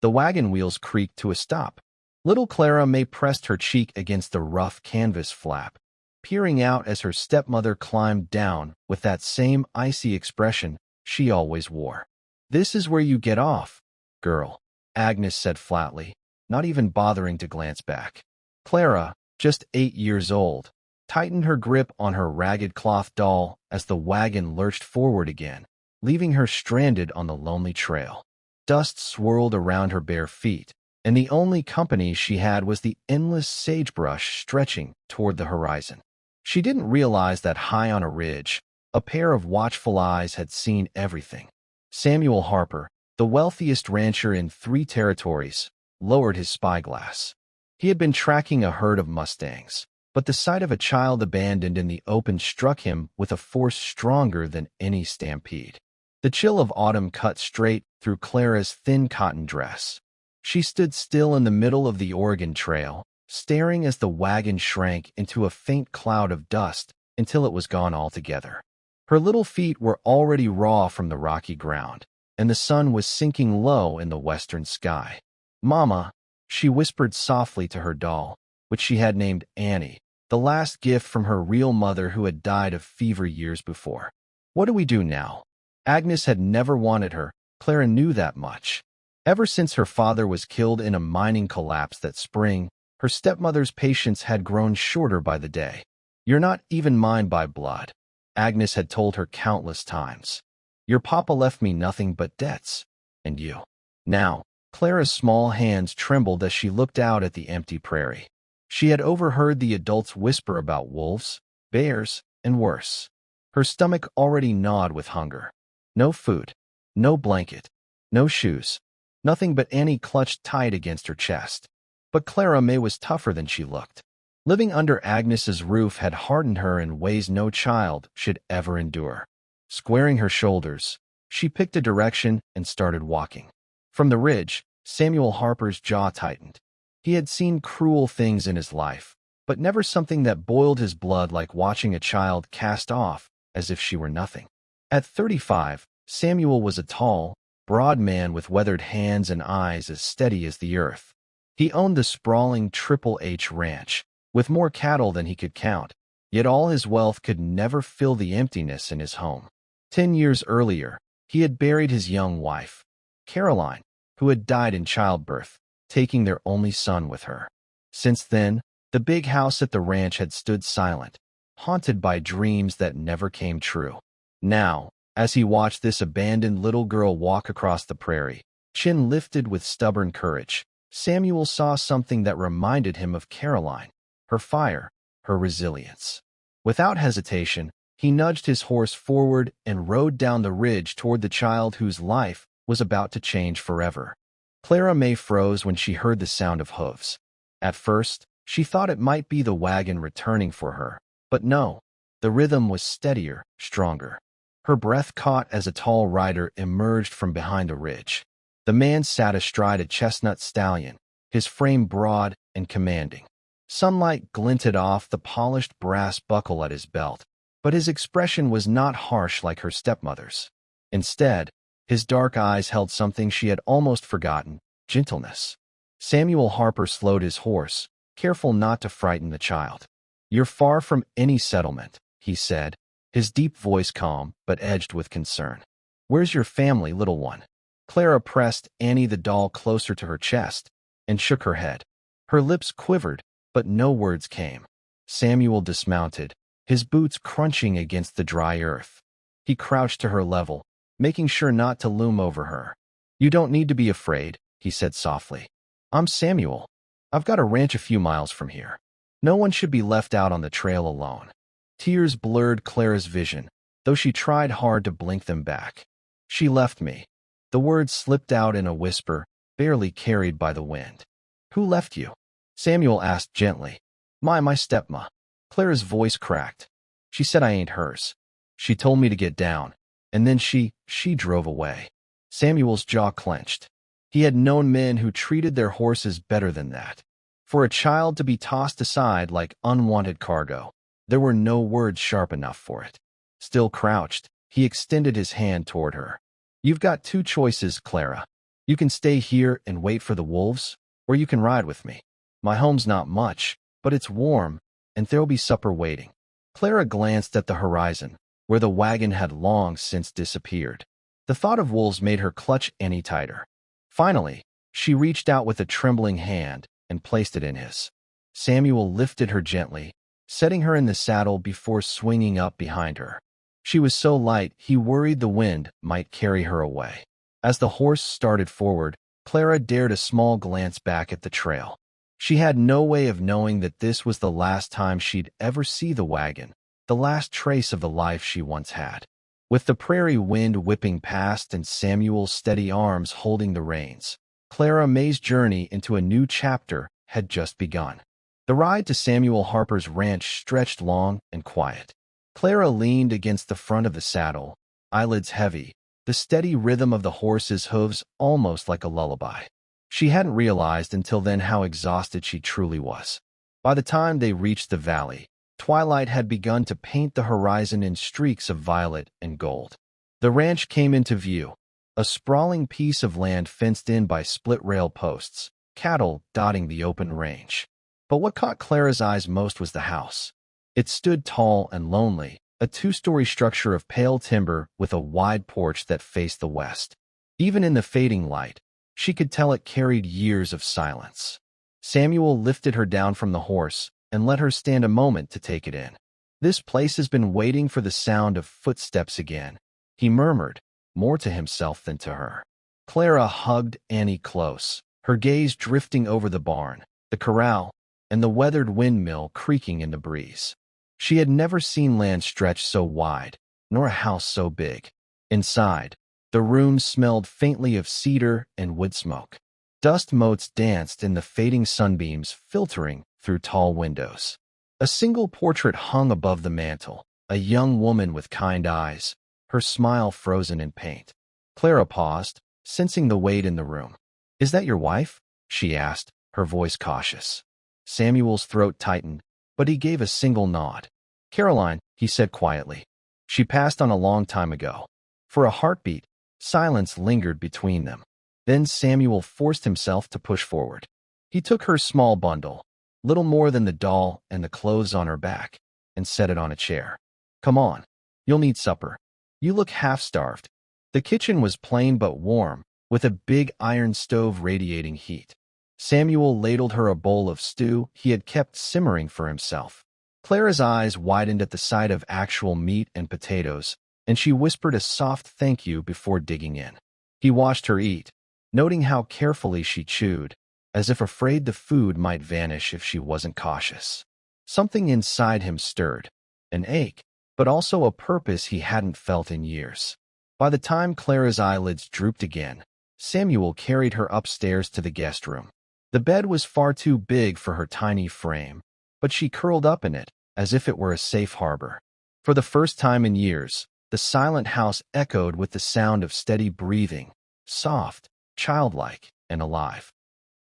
The wagon wheels creaked to a stop. Little Clara May pressed her cheek against the rough canvas flap, peering out as her stepmother climbed down with that same icy expression she always wore. "This is where you get off, girl," Agnes said flatly, not even bothering to glance back. Clara, just 8 years old, tightened her grip on her ragged cloth doll as the wagon lurched forward again, leaving her stranded on the lonely trail. Dust swirled around her bare feet, and the only company she had was the endless sagebrush stretching toward the horizon. She didn't realize that high on a ridge, a pair of watchful eyes had seen everything. Samuel Harper, the wealthiest rancher in 3 territories, lowered his spyglass. He had been tracking a herd of Mustangs, but the sight of a child abandoned in the open struck him with a force stronger than any stampede. The chill of autumn cut straight through Clara's thin cotton dress. She stood still in the middle of the Oregon Trail, staring as the wagon shrank into a faint cloud of dust until it was gone altogether. Her little feet were already raw from the rocky ground, and the sun was sinking low in the western sky. "Mama," she whispered softly to her doll, which she had named Annie, the last gift from her real mother who had died of fever years before. "What do we do now?" Agnes had never wanted her, Clara knew that much. Ever since her father was killed in a mining collapse that spring, her stepmother's patience had grown shorter by the day. "You're not even mine by blood," Agnes had told her countless times. "Your papa left me nothing but debts. And you." Now, Clara's small hands trembled as she looked out at the empty prairie. She had overheard the adults whisper about wolves, bears, and worse. Her stomach already gnawed with hunger. No food, no blanket, no shoes, nothing but Annie clutched tight against her chest. But Clara May was tougher than she looked. Living under Agnes's roof had hardened her in ways no child should ever endure. Squaring her shoulders, she picked a direction and started walking. From the ridge, Samuel Harper's jaw tightened. He had seen cruel things in his life, but never something that boiled his blood like watching a child cast off as if she were nothing. At 35, Samuel was a tall, broad man with weathered hands and eyes as steady as the earth. He owned the sprawling Triple H ranch, with more cattle than he could count, yet all his wealth could never fill the emptiness in his home. 10 years earlier, he had buried his young wife, Caroline, who had died in childbirth, taking their only son with her. Since then, the big house at the ranch had stood silent, haunted by dreams that never came true. Now, as he watched this abandoned little girl walk across the prairie, chin lifted with stubborn courage, Samuel saw something that reminded him of Caroline, her fire, her resilience. Without hesitation, he nudged his horse forward and rode down the ridge toward the child whose life was about to change forever. Clara May froze when she heard the sound of hooves. At first, she thought it might be the wagon returning for her, but no, the rhythm was steadier, stronger. Her breath caught as a tall rider emerged from behind a ridge. The man sat astride a chestnut stallion, his frame broad and commanding. Sunlight glinted off the polished brass buckle at his belt, but his expression was not harsh like her stepmother's. Instead, his dark eyes held something she had almost forgotten: gentleness. Samuel Harper slowed his horse, careful not to frighten the child. "You're far from any settlement," he said, his deep voice calm but edged with concern. "Where's your family, little one?" Clara pressed Annie the doll closer to her chest and shook her head. Her lips quivered, but no words came. Samuel dismounted, his boots crunching against the dry earth. He crouched to her level, making sure not to loom over her. "You don't need to be afraid," he said softly. "I'm Samuel. I've got a ranch a few miles from here. No one should be left out on the trail alone." Tears blurred Clara's vision, though she tried hard to blink them back. "She left me." The words slipped out in a whisper, barely carried by the wind. "Who left you?" Samuel asked gently. My stepma." Clara's voice cracked. "She said I ain't hers. She told me to get down, and then she drove away." Samuel's jaw clenched. He had known men who treated their horses better than that. For a child to be tossed aside like unwanted cargo, there were no words sharp enough for it. Still crouched, he extended his hand toward her. "You've got 2 choices, Clara. You can stay here and wait for the wolves, or you can ride with me. My home's not much, but it's warm, and there'll be supper waiting." Clara glanced at the horizon, where the wagon had long since disappeared. The thought of wolves made her clutch Annie tighter. Finally, she reached out with a trembling hand and placed it in his. Samuel lifted her gently, setting her in the saddle before swinging up behind her. She was so light he worried the wind might carry her away. As the horse started forward, Clara dared a small glance back at the trail. She had no way of knowing that this was the last time she'd ever see the wagon, the last trace of the life she once had. With the prairie wind whipping past and Samuel's steady arms holding the reins, Clara May's journey into a new chapter had just begun. The ride to Samuel Harper's ranch stretched long and quiet. Clara leaned against the front of the saddle, eyelids heavy, the steady rhythm of the horse's hooves almost like a lullaby. She hadn't realized until then how exhausted she truly was. By the time they reached the valley, twilight had begun to paint the horizon in streaks of violet and gold. The ranch came into view, a sprawling piece of land fenced in by split-rail posts, cattle dotting the open range. But what caught Clara's eyes most was the house. It stood tall and lonely, a two-story structure of pale timber with a wide porch that faced the west. Even in the fading light, she could tell it carried years of silence. Samuel lifted her down from the horse and let her stand a moment to take it in. "This place has been waiting for the sound of footsteps again," he murmured, more to himself than to her. Clara hugged Annie close, her gaze drifting over the barn, the corral, and the weathered windmill creaking in the breeze. She had never seen land stretch so wide, nor a house so big. Inside, the room smelled faintly of cedar and wood smoke. Dust motes danced in the fading sunbeams filtering through tall windows. A single portrait hung above the mantel, a young woman with kind eyes, her smile frozen in paint. Clara paused, sensing the weight in the room. "Is that your wife?" she asked, her voice cautious. Samuel's throat tightened, but he gave a single nod. "Caroline," he said quietly. "She passed on a long time ago." For a heartbeat, silence lingered between them. Then Samuel forced himself to push forward. He took her small bundle, little more than the doll and the clothes on her back, and set it on a chair. "Come on. You'll need supper. You look half-starved." The kitchen was plain but warm, with a big iron stove radiating heat. Samuel ladled her a bowl of stew he had kept simmering for himself. Clara's eyes widened at the sight of actual meat and potatoes, and she whispered a soft thank you before digging in. He watched her eat, noting how carefully she chewed, as if afraid the food might vanish if she wasn't cautious. Something inside him stirred, an ache, but also a purpose he hadn't felt in years. By the time Clara's eyelids drooped again, Samuel carried her upstairs to the guest room. The bed was far too big for her tiny frame, but she curled up in it as if it were a safe harbor. For the first time in years, the silent house echoed with the sound of steady breathing, soft, childlike, and alive.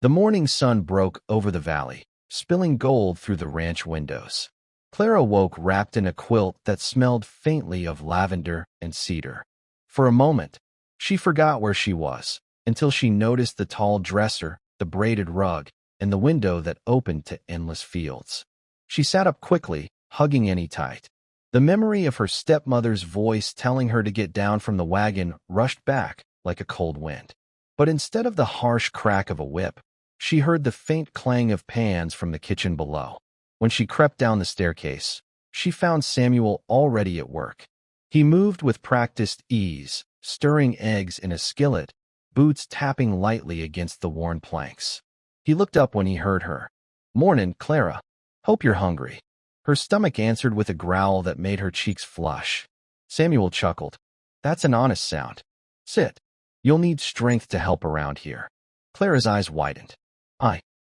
The morning sun broke over the valley, spilling gold through the ranch windows. Clara woke wrapped in a quilt that smelled faintly of lavender and cedar. For a moment, she forgot where she was, until she noticed the tall dresser, the braided rug, and the window that opened to endless fields. She sat up quickly, hugging Annie tight. The memory of her stepmother's voice telling her to get down from the wagon rushed back like a cold wind. But instead of the harsh crack of a whip, she heard the faint clang of pans from the kitchen below. When she crept down the staircase, she found Samuel already at work. He moved with practiced ease, stirring eggs in a skillet, boots tapping lightly against the worn planks. He looked up when he heard her. "Mornin', Clara. Hope you're hungry." Her stomach answered with a growl that made her cheeks flush. Samuel chuckled. "That's an honest sound. Sit. You'll need strength to help around here." Clara's eyes widened.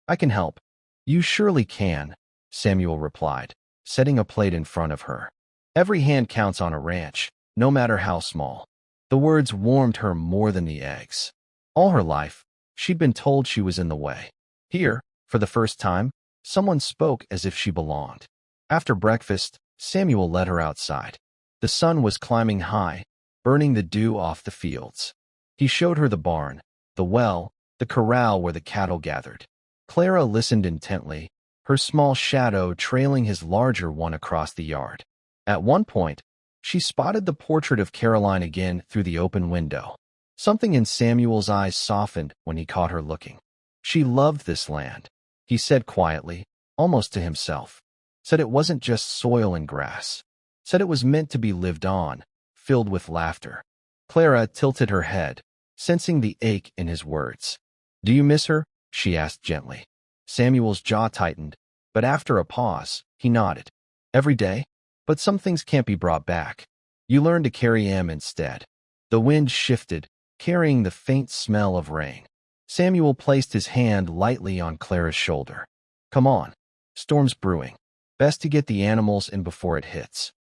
I can help." "You surely can," Samuel replied, setting a plate in front of her. "Every hand counts on a ranch, no matter how small." The words warmed her more than the eggs. All her life, she'd been told she was in the way. Here, for the first time, someone spoke as if she belonged. After breakfast, Samuel led her outside. The sun was climbing high, burning the dew off the fields. He showed her the barn, the well, the corral where the cattle gathered. Clara listened intently, her small shadow trailing his larger one across the yard. At one point, she spotted the portrait of Caroline again through the open window. Something in Samuel's eyes softened when he caught her looking. She loved this land, he said quietly, almost to himself. Said it wasn't just soil and grass. Said it was meant to be lived on, filled with laughter. Clara tilted her head, sensing the ache in his words. "Do you miss her?" she asked gently. Samuel's jaw tightened, but after a pause, he nodded. "Every day? But some things can't be brought back. You learn to carry them instead." The wind shifted, carrying the faint smell of rain. Samuel placed his hand lightly on Clara's shoulder. "Come on. Storm's brewing. Best to get the animals in before it hits."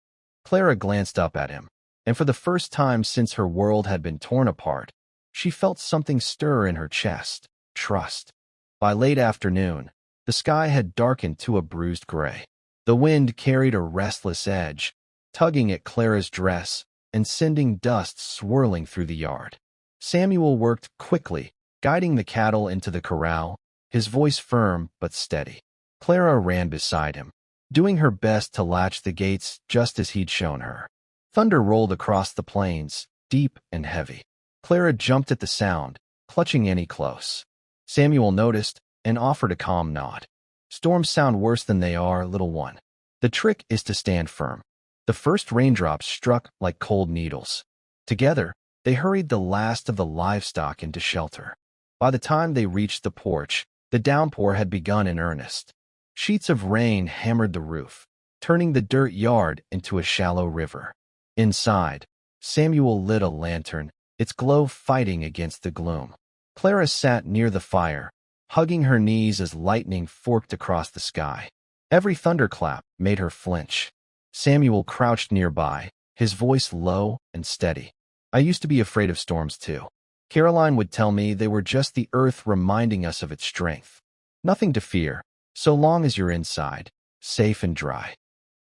Clara glanced up at him, and for the first time since her world had been torn apart, she felt something stir in her chest. Trust. By late afternoon, the sky had darkened to a bruised gray. The wind carried a restless edge, tugging at Clara's dress and sending dust swirling through the yard. Samuel worked quickly, guiding the cattle into the corral, his voice firm but steady. Clara ran beside him, doing her best to latch the gates just as he'd shown her. Thunder rolled across the plains, deep and heavy. Clara jumped at the sound, clutching Annie close. Samuel noticed and offered a calm nod. "Storms sound worse than they are, little one. The trick is to stand firm." The first raindrops struck like cold needles. Together, they hurried the last of the livestock into shelter. By the time they reached the porch, the downpour had begun in earnest. Sheets of rain hammered the roof, turning the dirt yard into a shallow river. Inside, Samuel lit a lantern, its glow fighting against the gloom. Clara sat near the fire, hugging her knees as lightning forked across the sky. Every thunderclap made her flinch. Samuel crouched nearby, his voice low and steady. "I used to be afraid of storms too. Caroline would tell me they were just the earth reminding us of its strength. Nothing to fear, so long as you're inside, safe and dry."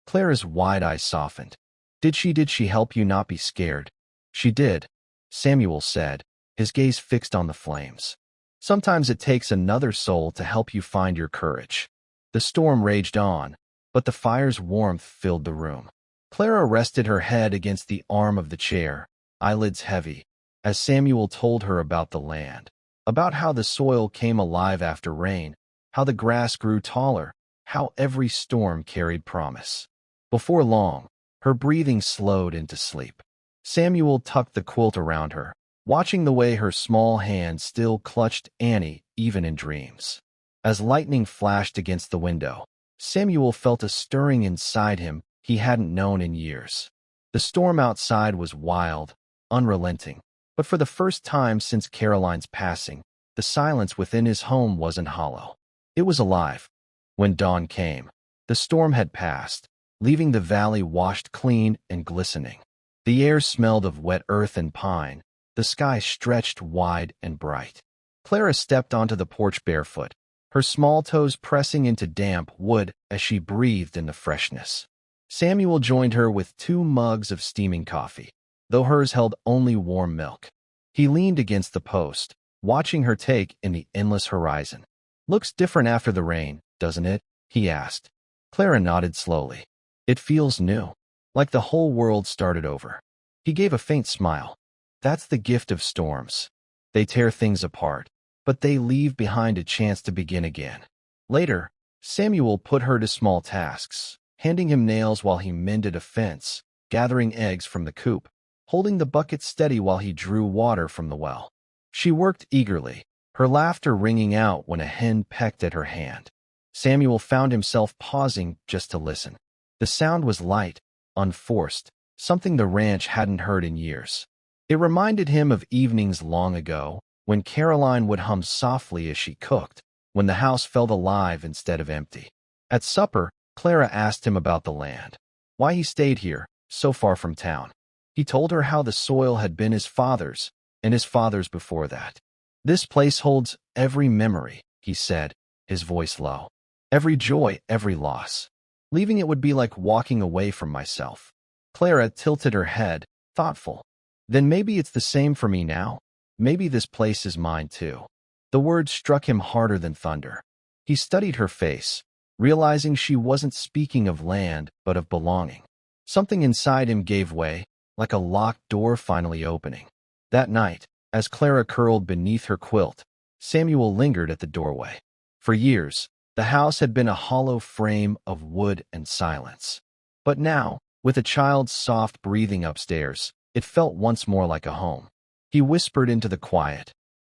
Clara's wide eyes softened. Did she help you not be scared?" "She did," Samuel said, his gaze fixed on the flames. "Sometimes it takes another soul to help you find your courage." The storm raged on, but the fire's warmth filled the room. Clara rested her head against the arm of the chair, eyelids heavy, as Samuel told her about the land, about how the soil came alive after rain, how the grass grew taller, how every storm carried promise. Before long, her breathing slowed into sleep. Samuel tucked the quilt around her, watching the way her small hand still clutched Annie even in dreams. As lightning flashed against the window, Samuel felt a stirring inside him he hadn't known in years. The storm outside was wild, unrelenting, but for the first time since Caroline's passing, the silence within his home wasn't hollow. It was alive. When dawn came, the storm had passed, leaving the valley washed clean and glistening. The air smelled of wet earth and pine, the sky stretched wide and bright. Clara stepped onto the porch barefoot, her small toes pressing into damp wood as she breathed in the freshness. Samuel joined her with 2 mugs of steaming coffee, though hers held only warm milk. He leaned against the post, watching her take in the endless horizon. "Looks different after the rain, doesn't it?" he asked. Clara nodded slowly. "It feels new, like the whole world started over." He gave a faint smile. "That's the gift of storms. They tear things apart, but they leave behind a chance to begin again." Later, Samuel put her to small tasks, handing him nails while he mended a fence, gathering eggs from the coop, holding the bucket steady while he drew water from the well. She worked eagerly, her laughter ringing out when a hen pecked at her hand. Samuel found himself pausing just to listen. The sound was light, unforced, something the ranch hadn't heard in years. It reminded him of evenings long ago, when Caroline would hum softly as she cooked, when the house felt alive instead of empty. At supper, Clara asked him about the land, why he stayed here, so far from town. He told her how the soil had been his father's, and his father's before that. "This place holds every memory," he said, his voice low. "Every joy, every loss. Leaving it would be like walking away from myself." Clara tilted her head, thoughtful. "Then maybe it's the same for me now? maybe this place is mine too. The words struck him harder than thunder. He studied her face, realizing she wasn't speaking of land, but of belonging. Something inside him gave way, like a locked door finally opening. That night, as Clara curled beneath her quilt, Samuel lingered at the doorway. For years, the house had been a hollow frame of wood and silence. But now, with a child's soft breathing upstairs, it felt once more like a home. He whispered into the quiet,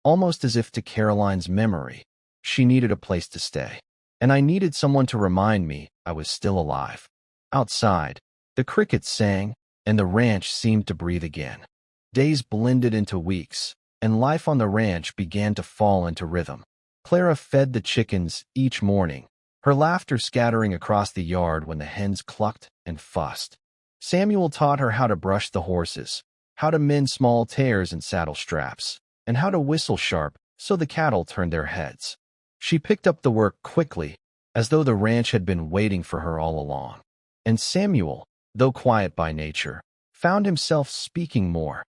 almost as if to Caroline's memory. She needed a place to stay. And I needed someone to remind me I was still alive. Outside, the crickets sang, and the ranch seemed to breathe again. Days blended into weeks, and life on the ranch began to fall into rhythm. Clara fed the chickens each morning, her laughter scattering across the yard when the hens clucked and fussed. Samuel taught her how to brush the horses, how to mend small tears in saddle straps, and how to whistle sharp so the cattle turned their heads. She picked up the work quickly, as though the ranch had been waiting for her all along. And Samuel, though quiet by nature, found himself speaking more,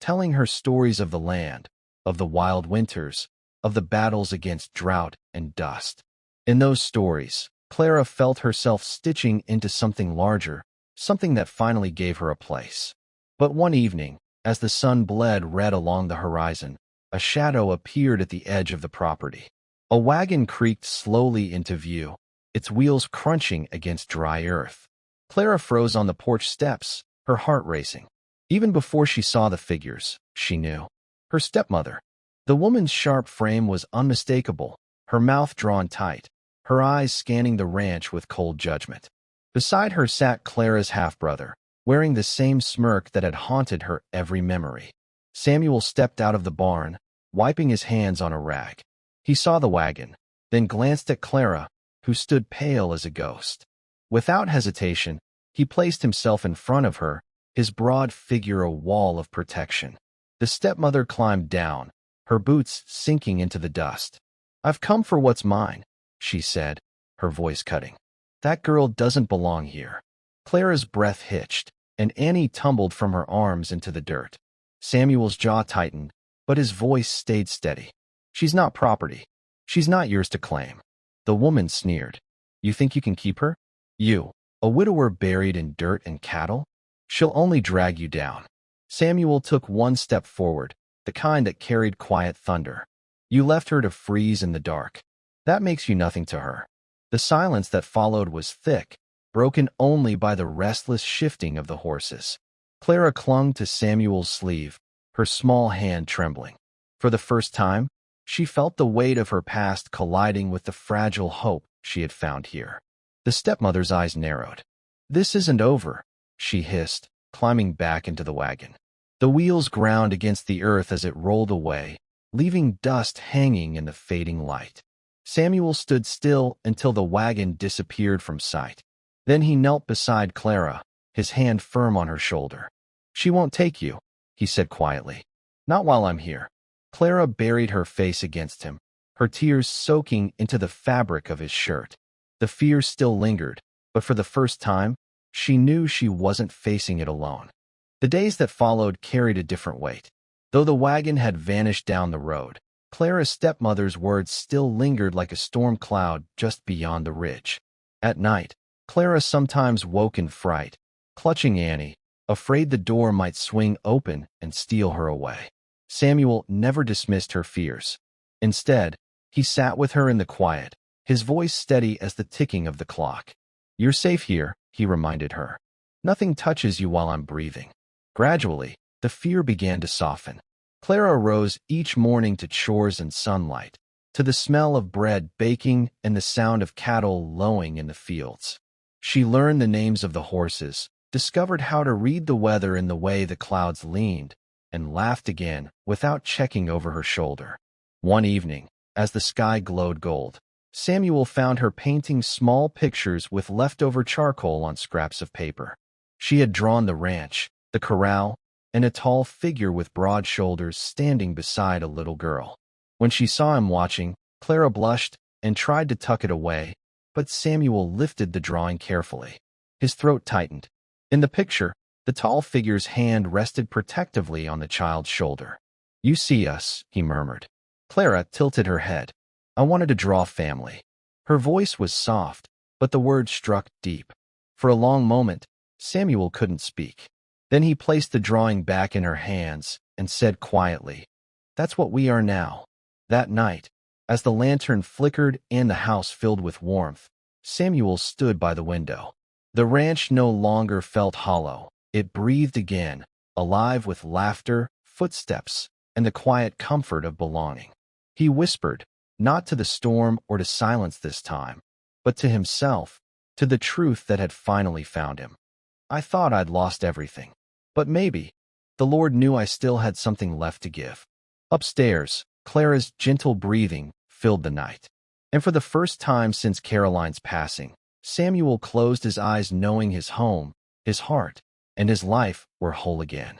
telling her stories of the land, of the wild winters, of the battles against drought and dust. In those stories, Clara felt herself stitching into something larger, something that finally gave her a place. But one evening, as the sun bled red along the horizon, a shadow appeared at the edge of the property. A wagon creaked slowly into view, its wheels crunching against dry earth. Clara froze on the porch steps, her heart racing. Even before she saw the figures, she knew. Her stepmother. The woman's sharp frame was unmistakable, her mouth drawn tight, her eyes scanning the ranch with cold judgment. Beside her sat Clara's half-brother, wearing the same smirk that had haunted her every memory. Samuel stepped out of the barn, wiping his hands on a rag. He saw the wagon, then glanced at Clara, who stood pale as a ghost. Without hesitation, he placed himself in front of her, his broad figure a wall of protection. The stepmother climbed down, her boots sinking into the dust. "I've come for what's mine," she said, her voice cutting. "That girl doesn't belong here." Clara's breath hitched, and Annie tumbled from her arms into the dirt. Samuel's jaw tightened, but his voice stayed steady. "She's not property. She's not yours to claim." The woman sneered. "You think you can keep her? You, a widower buried in dirt and cattle? She'll only drag you down." Samuel took one step forward, the kind that carried quiet thunder. "You left her to freeze in the dark. That makes you nothing to her." The silence that followed was thick, broken only by the restless shifting of the horses. Clara clung to Samuel's sleeve, her small hand trembling. For the first time, she felt the weight of her past colliding with the fragile hope she had found here. The stepmother's eyes narrowed. "This isn't over," she hissed, climbing back into the wagon. The wheels ground against the earth as it rolled away, leaving dust hanging in the fading light. Samuel stood still until the wagon disappeared from sight. Then he knelt beside Clara, his hand firm on her shoulder. "She won't take you," he said quietly. "Not while I'm here." Clara buried her face against him, her tears soaking into the fabric of his shirt. The fear still lingered, but for the first time, she knew she wasn't facing it alone. The days that followed carried a different weight. Though the wagon had vanished down the road, Clara's stepmother's words still lingered like a storm cloud just beyond the ridge. At night, Clara sometimes woke in fright, clutching Annie, afraid the door might swing open and steal her away. Samuel never dismissed her fears. Instead, he sat with her in the quiet, his voice steady as the ticking of the clock. "You're safe here," he reminded her. "Nothing touches you while I'm breathing." Gradually, the fear began to soften. Clara rose each morning to chores and sunlight, to the smell of bread baking and the sound of cattle lowing in the fields. She learned the names of the horses, discovered how to read the weather in the way the clouds leaned, and laughed again without checking over her shoulder. One evening, as the sky glowed gold, Samuel found her painting small pictures with leftover charcoal on scraps of paper. She had drawn the ranch, the corral, and a tall figure with broad shoulders standing beside a little girl. When she saw him watching, Clara blushed and tried to tuck it away, but Samuel lifted the drawing carefully. His throat tightened. In the picture, the tall figure's hand rested protectively on the child's shoulder. You see us, he murmured. Clara tilted her head. I wanted to draw family. Her voice was soft, but the words struck deep. For a long moment, Samuel couldn't speak. Then he placed the drawing back in her hands and said quietly, That's what we are now. That night, as the lantern flickered and the house filled with warmth, Samuel stood by the window. The ranch no longer felt hollow. It breathed again, alive with laughter, footsteps, and the quiet comfort of belonging. He whispered, not to the storm or to silence this time, but to himself, to the truth that had finally found him. I thought I'd lost everything. But maybe the Lord knew I still had something left to give. Upstairs, Clara's gentle breathing filled the night. And for the first time since Caroline's passing, Samuel closed his eyes knowing his home, his heart, and his life were whole again.